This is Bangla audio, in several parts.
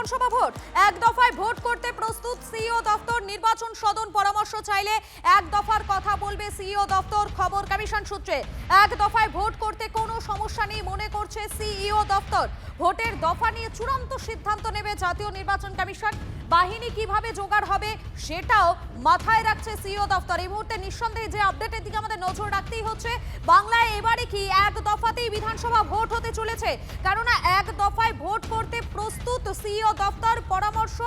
বিধানসভা ভোট, এক দফায় ভোট করতে প্রস্তুত সিইও দপ্তর। নির্বাচন সদন পরামর্শ চাইলে এক দফার কথা বলবে সিইও দপ্তর। খবর কমিশন সূত্রে, এক দফায় ভোট করতে কোনো সমস্যা নেই মনে করছে সিইও দপ্তর। ভোটের দফা নিয়ে চূড়ান্ত সিদ্ধান্ত নেবে জাতীয় নির্বাচন কমিশন। বাহিনী কিভাবে জোগাড় হবে সেটাও মাথায় রাখছে সিইও দপ্তর। এই মুহূর্তে নিঃসন্দেহে যে আপডেটের দিকে আমাদের নজর রাখতেই হচ্ছে, বাংলায় এবারে কি এক দফাতেই বিধানসভা ভোট হতে চলেছে? কেননা এক দফায় ভোট করতে প্রস্তুত সিইও দপ্তর। পরামর্শ,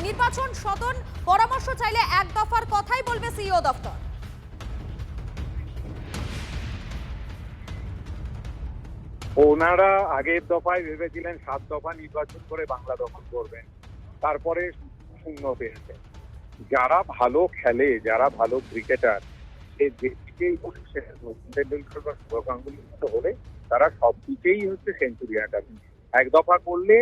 নির্বাচন সদন পরামর্শ চাইলে এক দফার কথাই বলবে সিইও দপ্তর। ওনারা আগের দফায় ভেবেছিলেন 7 দফা নির্বাচন করে বাংলা দখল করবেন, তারপরে শূন্য পেয়েছে। যারা ভালো খেলে, যারা ভালো ক্রিকেটার, সে যেদিকেই টেন্ডুলকার বা সৌরভ গাঙ্গুলির মতো হলে তারা সব দিকেই সেঞ্চুরি হাঁটাবেন। এক দফা করলে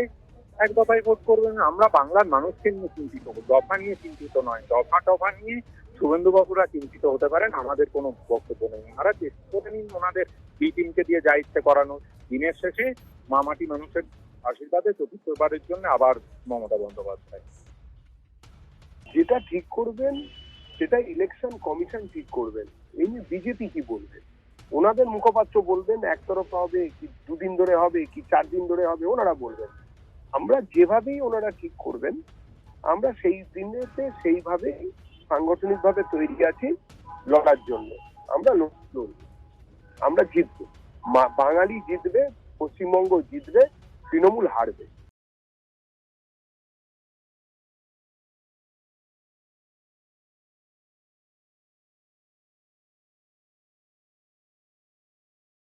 এক দফায় ভোট করবেন। আমরা বাংলার মানুষকে নিয়ে চিন্তিত, দফা নিয়ে চিন্তিত নয়। দফা নিয়ে শুভেন্দুবাবুরা চিন্তিত হতে পারেন, আমাদের কোনো বক্তব্য নেই। ওনারা চেষ্টা করে নিন ওনাদের বি টিমকে দিয়ে যা ইচ্ছে করানো। দিনের শেষে মামাটি মানুষের আশীর্বাদে চতুর্থবারের জন্য আবার মমতা বন্দ্যোপাধ্যায়। যেটা ঠিক করবেন সেটা ইলেকশন কমিশন ঠিক করবেন। এই নিয়ে বিজেপি কি বলবে? ওনাদের মুখপাত্র বলবেন একতরফা হবে কি 2 দিন ধরে হবে কি 4 দিন ধরে হবে, ওনারা বলবেন। আমরা যেভাবেই ওনারা ঠিক করবেন আমরা সেই দিনেতে সেইভাবেই সাংগঠনিকভাবে তৈরি আছি লড়ার জন্য। আমরা লড়ব, আমরা জিতবো। বাঙালি জিতবে, পশ্চিমবঙ্গ জিতবে, তৃণমূল হারবে।